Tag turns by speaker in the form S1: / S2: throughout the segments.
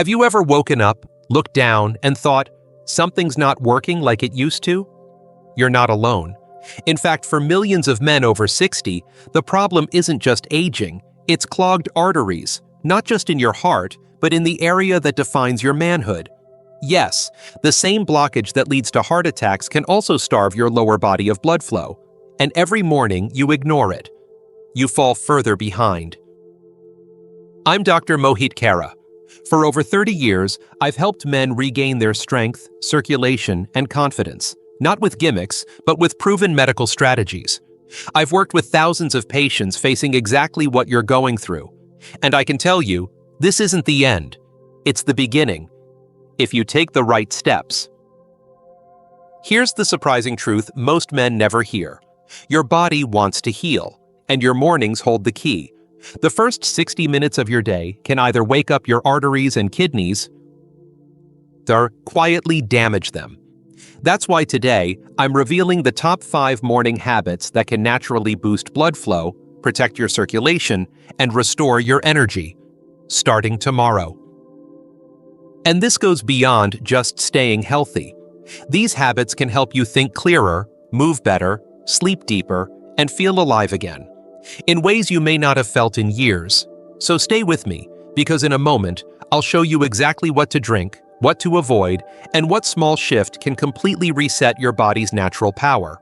S1: Have you ever woken up, looked down, and thought, something's not working like it used to? You're not alone. In fact, for millions of men over 60, the problem isn't just aging, it's clogged arteries, not just in your heart, but in the area that defines your manhood. Yes, the same blockage that leads to heart attacks can also starve your lower body of blood flow, and every morning you ignore it. You fall further behind. I'm Dr. Mohit Kara. For over 30 years, I've helped men regain their strength, circulation, and confidence, not with gimmicks, but with proven medical strategies. I've worked with thousands of patients facing exactly what you're going through, and I can tell you, this isn't the end. It's the beginning, if you take the right steps. Here's the surprising truth most men never hear. Your body wants to heal, and your mornings hold the key. The first 60 minutes of your day can either wake up your arteries and kidneys or quietly damage them. That's why today, I'm revealing the top 5 morning habits that can naturally boost blood flow, protect your circulation, and restore your energy, starting tomorrow. And this goes beyond just staying healthy. These habits can help you think clearer, move better, sleep deeper, and feel alive again, in ways you may not have felt in years. So stay with me, because in a moment, I'll show you exactly what to drink, what to avoid, and what small shift can completely reset your body's natural power,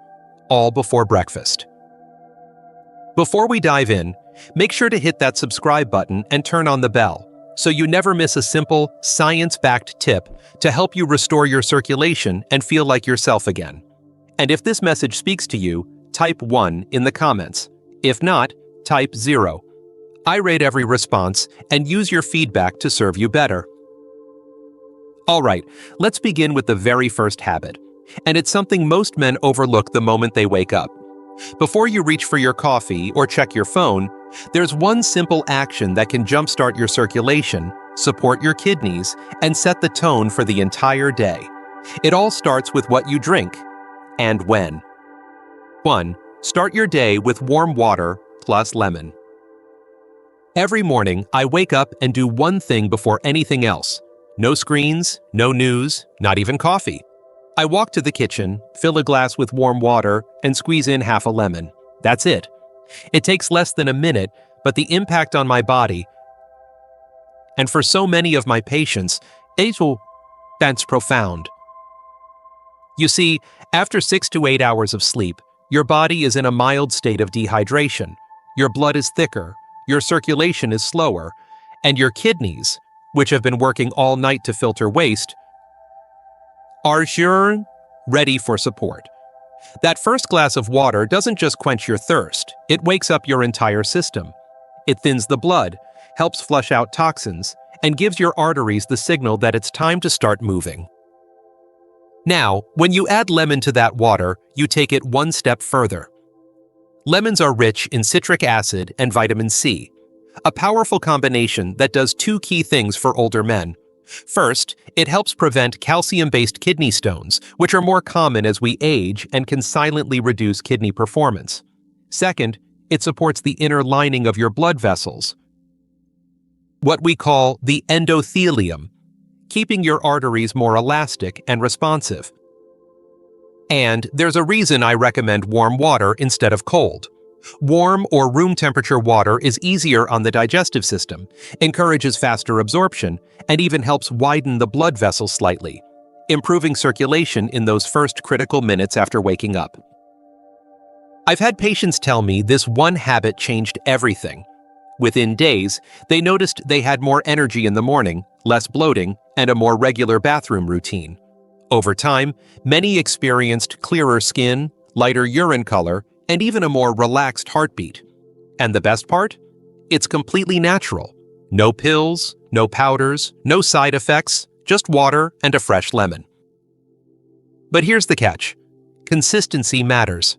S1: all before breakfast. Before we dive in, make sure to hit that subscribe button and turn on the bell, so you never miss a simple, science-backed tip to help you restore your circulation and feel like yourself again. And if this message speaks to you, type 1 in the comments. If not, type 0. I rate every response and use your feedback to serve you better. All right, let's begin with the very first habit. And it's something most men overlook the moment they wake up. Before you reach for your coffee or check your phone, there's one simple action that can jumpstart your circulation, support your kidneys, and set the tone for the entire day. It all starts with what you drink and when. 1. Start your day with warm water plus lemon. Every morning, I wake up and do one thing before anything else. No screens, no news, not even coffee. I walk to the kitchen, fill a glass with warm water, and squeeze in half a lemon. That's it. It takes less than a minute, but the impact on my body, and for so many of my patients, that's profound. You see, after 6 to 8 hours of sleep, your body is in a mild state of dehydration, your blood is thicker, your circulation is slower, and your kidneys, which have been working all night to filter waste, are ready for support. That first glass of water doesn't just quench your thirst, it wakes up your entire system. It thins the blood, helps flush out toxins, and gives your arteries the signal that it's time to start moving. Now, when you add lemon to that water, you take it one step further. Lemons are rich in citric acid and vitamin C, a powerful combination that does 2 key things for older men. First, it helps prevent calcium-based kidney stones, which are more common as we age and can silently reduce kidney performance. Second, it supports the inner lining of your blood vessels, what we call the endothelium, keeping your arteries more elastic and responsive. And there's a reason I recommend warm water instead of cold. Warm or room temperature water is easier on the digestive system, encourages faster absorption, and even helps widen the blood vessels slightly, improving circulation in those first critical minutes after waking up. I've had patients tell me this one habit changed everything. Within days, they noticed they had more energy in the morning, less bloating, and a more regular bathroom routine. Over time, many experienced clearer skin, lighter urine color, and even a more relaxed heartbeat. And the best part? It's completely natural. No pills, no powders, no side effects, just water and a fresh lemon. But here's the catch. Consistency matters.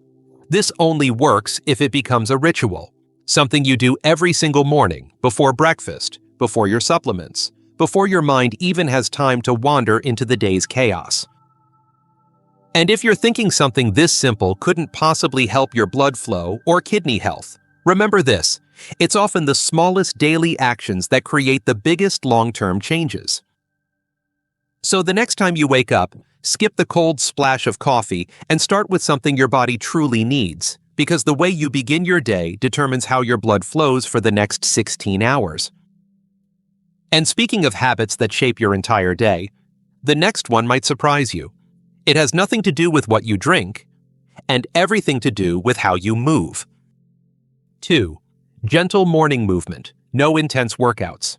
S1: This only works if it becomes a ritual, something you do every single morning, before breakfast, before your supplements, before your mind even has time to wander into the day's chaos. And if you're thinking something this simple couldn't possibly help your blood flow or kidney health, remember this: it's often the smallest daily actions that create the biggest long-term changes. So the next time you wake up, skip the cold splash of coffee and start with something your body truly needs, because the way you begin your day determines how your blood flows for the next 16 hours. And speaking of habits that shape your entire day, the next one might surprise you. It has nothing to do with what you drink, and everything to do with how you move. 2. Gentle morning movement, no intense workouts.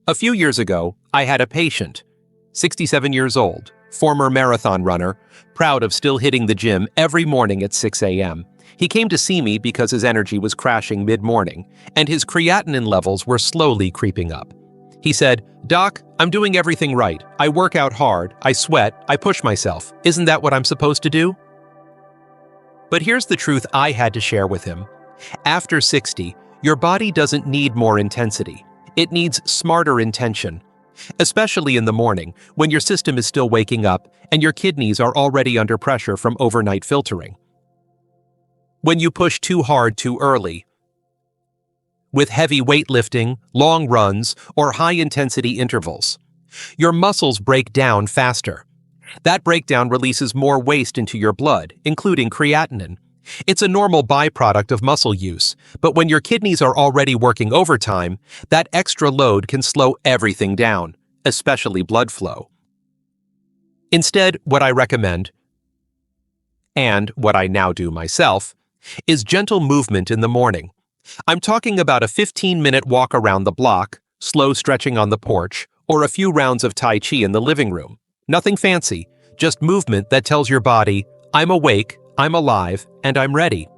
S1: A few years ago, I had a patient, 67 years old, former marathon runner, proud of still hitting the gym every morning at 6 a.m. He came to see me because his energy was crashing mid-morning, and his creatinine levels were slowly creeping up. He said, "Doc, I'm doing everything right. I work out hard, I sweat, I push myself. Isn't that what I'm supposed to do?" But here's the truth I had to share with him. After 60, your body doesn't need more intensity. It needs smarter intention, especially in the morning when your system is still waking up and your kidneys are already under pressure from overnight filtering. When you push too hard too early, with heavy weightlifting, long runs, or high-intensity intervals, your muscles break down faster. That breakdown releases more waste into your blood, including creatinine. It's a normal byproduct of muscle use, but when your kidneys are already working overtime, that extra load can slow everything down, especially blood flow. Instead, what I recommend, and what I now do myself, is gentle movement in the morning. I'm talking about a 15-minute walk around the block, slow stretching on the porch, or a few rounds of Tai Chi in the living room. Nothing fancy, just movement that tells your body, I'm awake, I'm alive, and I'm ready.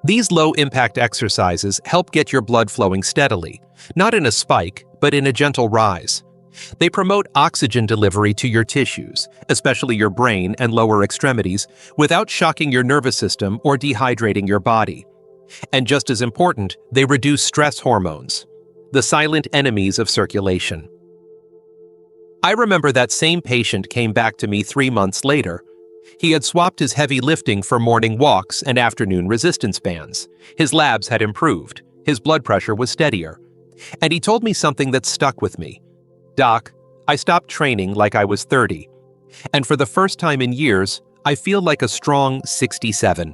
S1: These low-impact exercises help get your blood flowing steadily, not in a spike, but in a gentle rise. They promote oxygen delivery to your tissues, especially your brain and lower extremities, without shocking your nervous system or dehydrating your body. And just as important, they reduce stress hormones, the silent enemies of circulation. I remember that same patient came back to me 3 months later. He had swapped his heavy lifting for morning walks and afternoon resistance bands. His labs had improved, his blood pressure was steadier. And he told me something that stuck with me. "Doc, I stopped training like I was 30, and for the first time in years, I feel like a strong 67.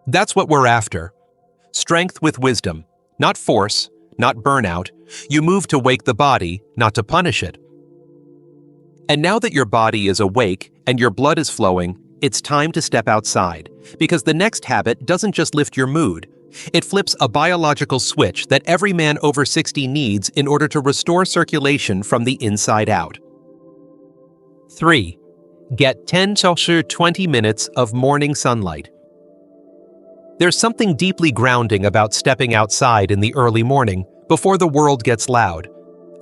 S1: That's what we're after. Strength with wisdom, not force, not burnout. You move to wake the body, not to punish it. And now that your body is awake and your blood is flowing, it's time to step outside, because the next habit doesn't just lift your mood. It flips a biological switch that every man over 60 needs in order to restore circulation from the inside out. 3. Get 10 to 20 minutes of morning sunlight. There's something deeply grounding about stepping outside in the early morning, before the world gets loud.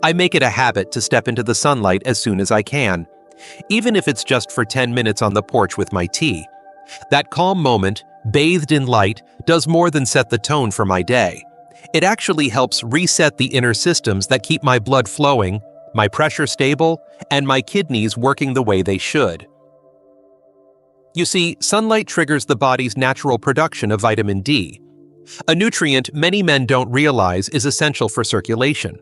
S1: I make it a habit to step into the sunlight as soon as I can, even if it's just for 10 minutes on the porch with my tea. That calm moment, bathed in light, does more than set the tone for my day. It actually helps reset the inner systems that keep my blood flowing, my pressure stable, and my kidneys working the way they should. You see, sunlight triggers the body's natural production of vitamin D, a nutrient many men don't realize is essential for circulation.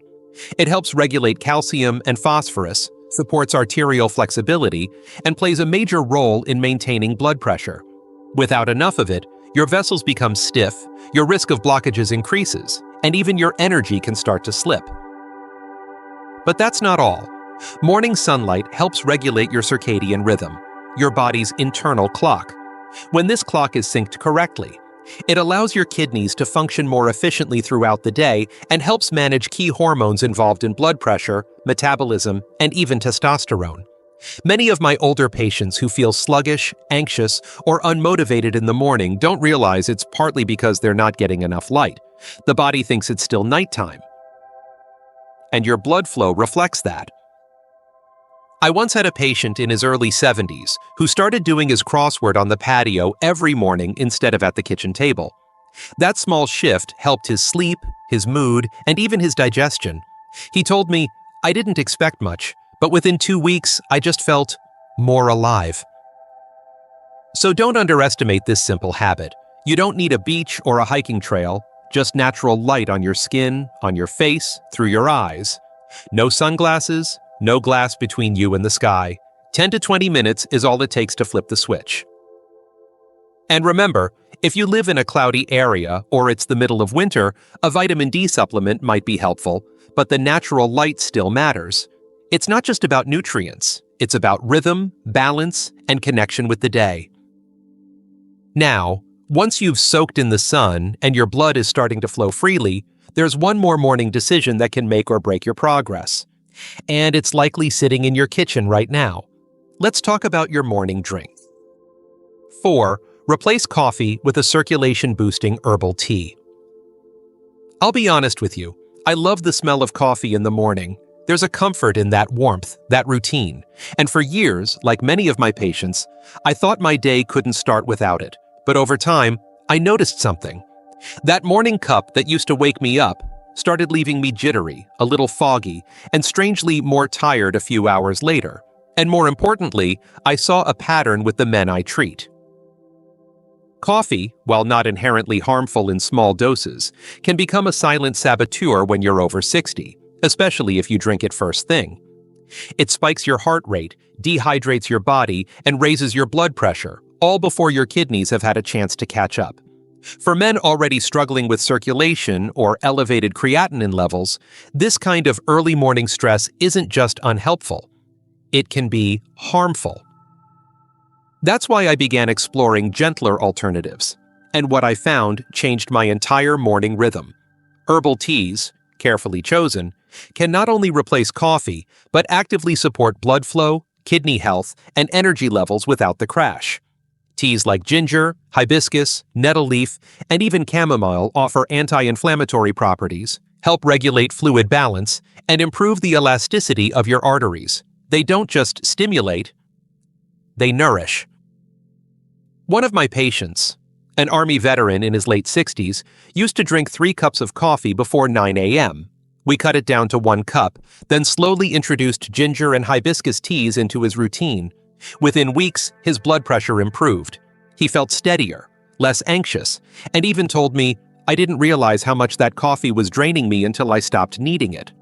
S1: It helps regulate calcium and phosphorus, supports arterial flexibility, and plays a major role in maintaining blood pressure. Without enough of it, your vessels become stiff, your risk of blockages increases, and even your energy can start to slip. But that's not all. Morning sunlight helps regulate your circadian rhythm, your body's internal clock. When this clock is synced correctly, it allows your kidneys to function more efficiently throughout the day and helps manage key hormones involved in blood pressure, metabolism, and even testosterone. Many of my older patients who feel sluggish, anxious, or unmotivated in the morning don't realize it's partly because they're not getting enough light. The body thinks it's still nighttime. And your blood flow reflects that. I once had a patient in his early 70s who started doing his crossword on the patio every morning instead of at the kitchen table. That small shift helped his sleep, his mood, and even his digestion. He told me, "I didn't expect much, but within 2 weeks, I just felt more alive." So don't underestimate this simple habit. You don't need a beach or a hiking trail, just natural light on your skin, on your face, through your eyes. No sunglasses, no glass between you and the sky. 10 to 20 minutes is all it takes to flip the switch. And remember, if you live in a cloudy area or it's the middle of winter, a vitamin D supplement might be helpful, but the natural light still matters. It's not just about nutrients, it's about rhythm, balance, and connection with the day. Now, once you've soaked in the sun and your blood is starting to flow freely, there's one more morning decision that can make or break your progress. And it's likely sitting in your kitchen right now. Let's talk about your morning drink. 4. Replace coffee with a circulation-boosting herbal tea. I'll be honest with you, I love the smell of coffee in the morning. There's a comfort in that warmth, that routine. And for years, like many of my patients, I thought my day couldn't start without it. But over time, I noticed something. That morning cup that used to wake me up started leaving me jittery, a little foggy, and strangely more tired a few hours later. And more importantly, I saw a pattern with the men I treat. Coffee, while not inherently harmful in small doses, can become a silent saboteur when you're over 60, especially if you drink it first thing. It spikes your heart rate, dehydrates your body, and raises your blood pressure, all before your kidneys have had a chance to catch up. For men already struggling with circulation or elevated creatinine levels, this kind of early morning stress isn't just unhelpful. It can be harmful. That's why I began exploring gentler alternatives, and what I found changed my entire morning rhythm. Herbal teas, carefully chosen, can not only replace coffee, but actively support blood flow, kidney health, and energy levels without the crash. Teas like ginger, hibiscus, nettle leaf, and even chamomile offer anti-inflammatory properties, help regulate fluid balance, and improve the elasticity of your arteries. They don't just stimulate, they nourish. One of my patients, an Army veteran in his late 60s, used to drink 3 cups of coffee before 9 a.m. We cut it down to 1 cup, then slowly introduced ginger and hibiscus teas into his routine. Within weeks, his blood pressure improved. He felt steadier, less anxious, and even told me, "I didn't realize how much that coffee was draining me until I stopped needing it."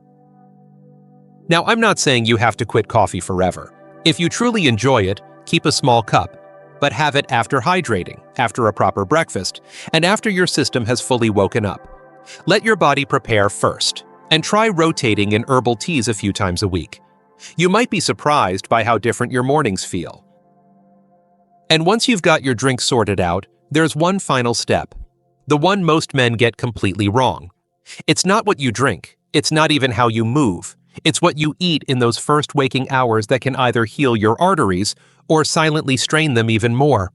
S1: Now, I'm not saying you have to quit coffee forever. If you truly enjoy it, keep a small cup, but have it after hydrating, after a proper breakfast, and after your system has fully woken up. Let your body prepare first, and try rotating in herbal teas a few times a week. You might be surprised by how different your mornings feel. And once you've got your drink sorted out, there's one final step. The one most men get completely wrong. It's not what you drink. It's not even how you move. It's what you eat in those first waking hours that can either heal your arteries or silently strain them even more.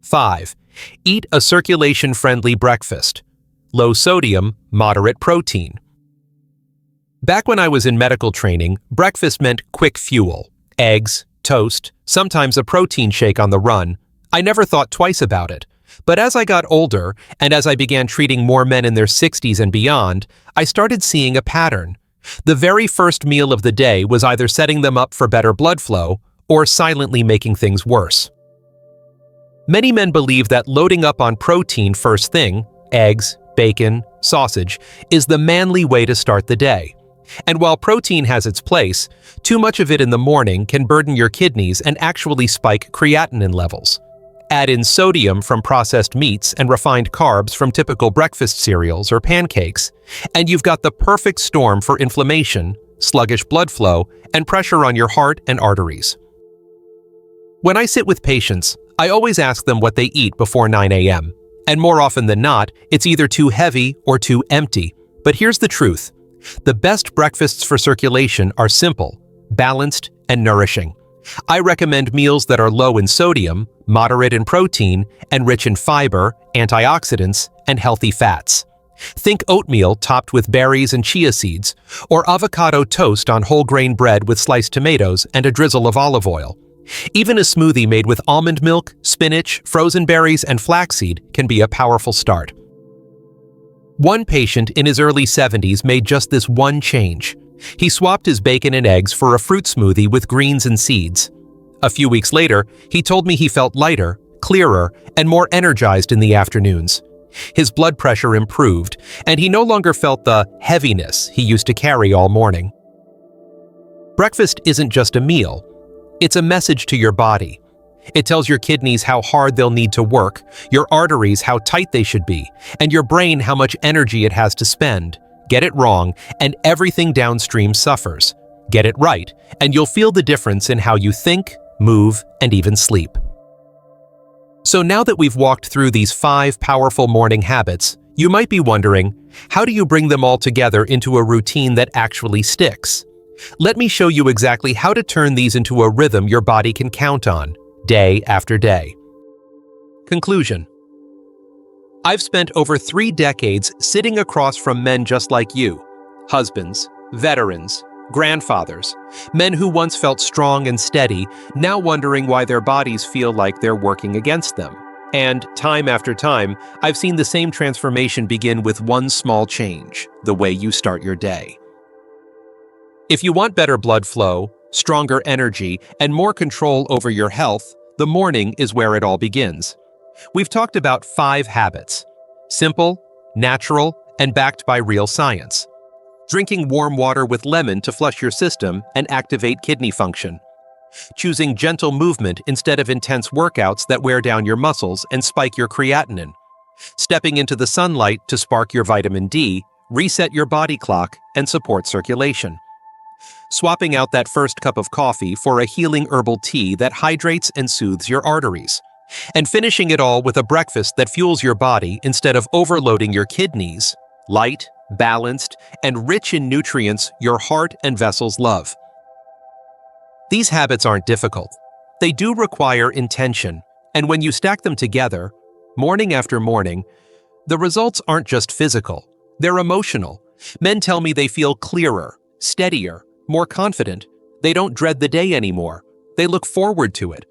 S1: 5. Eat a circulation-friendly breakfast. Low sodium, moderate protein. Back when I was in medical training, breakfast meant quick fuel. Eggs, toast, sometimes a protein shake on the run. I never thought twice about it. But as I got older, and as I began treating more men in their 60s and beyond, I started seeing a pattern. The very first meal of the day was either setting them up for better blood flow or silently making things worse. Many men believe that loading up on protein first thing, eggs, bacon, sausage, is the manly way to start the day. And while protein has its place, too much of it in the morning can burden your kidneys and actually spike creatinine levels. Add in sodium from processed meats and refined carbs from typical breakfast cereals or pancakes, and you've got the perfect storm for inflammation, sluggish blood flow, and pressure on your heart and arteries. When I sit with patients, I always ask them what they eat before 9 a.m., and more often than not, it's either too heavy or too empty. But here's the truth. The best breakfasts for circulation are simple, balanced, and nourishing. I recommend meals that are low in sodium, moderate in protein, and rich in fiber, antioxidants, and healthy fats. Think oatmeal topped with berries and chia seeds, or avocado toast on whole grain bread with sliced tomatoes and a drizzle of olive oil. Even a smoothie made with almond milk, spinach, frozen berries, and flaxseed can be a powerful start. One patient in his early 70s made just this one change. He swapped his bacon and eggs for a fruit smoothie with greens and seeds. A few weeks later, he told me he felt lighter, clearer, and more energized in the afternoons. His blood pressure improved, and he no longer felt the heaviness he used to carry all morning. Breakfast isn't just a meal. It's a message to your body. It tells your kidneys how hard they'll need to work, your arteries how tight they should be, and your brain how much energy it has to spend. Get it wrong, and everything downstream suffers. Get it right, and you'll feel the difference in how you think, move, and even sleep. So now that we've walked through these 5 powerful morning habits, you might be wondering, how do you bring them all together into a routine that actually sticks? Let me show you exactly how to turn these into a rhythm your body can count on, day after day. Conclusion. I've spent over 3 decades sitting across from men just like you, husbands, veterans, grandfathers, men who once felt strong and steady, now wondering why their bodies feel like they're working against them. And time after time, I've seen the same transformation begin with one small change, the way you start your day. If you want better blood flow, stronger energy, and more control over your health, the morning is where it all begins. We've talked about 5 habits: simple, natural, and backed by real science. Drinking warm water with lemon to flush your system and activate kidney function. Choosing gentle movement instead of intense workouts that wear down your muscles and spike your creatinine. Stepping into the sunlight to spark your vitamin D, reset your body clock, and support circulation. Swapping out that first cup of coffee for a healing herbal tea that hydrates and soothes your arteries. And finishing it all with a breakfast that fuels your body instead of overloading your kidneys, light, balanced, and rich in nutrients your heart and vessels love. These habits aren't difficult. They do require intention, and when you stack them together, morning after morning, the results aren't just physical, they're emotional. Men tell me they feel clearer, steadier, more confident. They don't dread the day anymore. They look forward to it.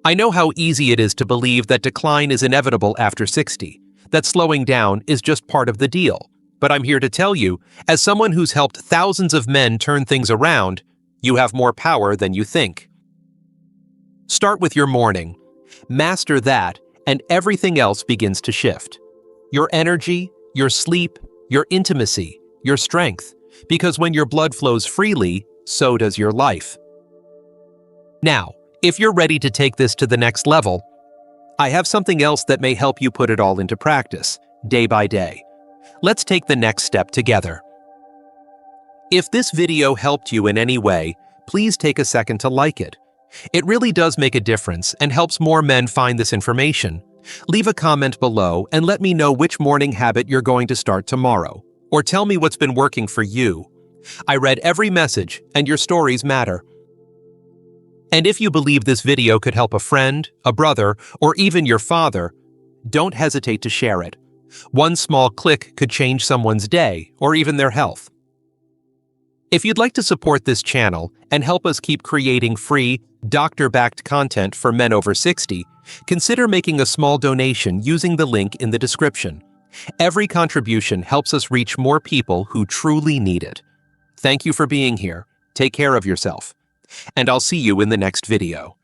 S1: I know how easy it is to believe that decline is inevitable after 60, that slowing down is just part of the deal. But I'm here to tell you, as someone who's helped thousands of men turn things around, you have more power than you think. Start with your morning. Master that, and everything else begins to shift. Your energy, your sleep, your intimacy, your strength. Because when your blood flows freely, so does your life. Now, if you're ready to take this to the next level, I have something else that may help you put it all into practice, day by day. Let's take the next step together. If this video helped you in any way, please take a second to like it. It really does make a difference and helps more men find this information. Leave a comment below and let me know which morning habit you're going to start tomorrow. Or tell me what's been working for you. I read every message, and your stories matter. And if you believe this video could help a friend, a brother, or even your father, don't hesitate to share it. One small click could change someone's day, or even their health. If you'd like to support this channel and help us keep creating free, doctor-backed content for men over 60, consider making a small donation using the link in the description. Every contribution helps us reach more people who truly need it. Thank you for being here. Take care of yourself. And I'll see you in the next video.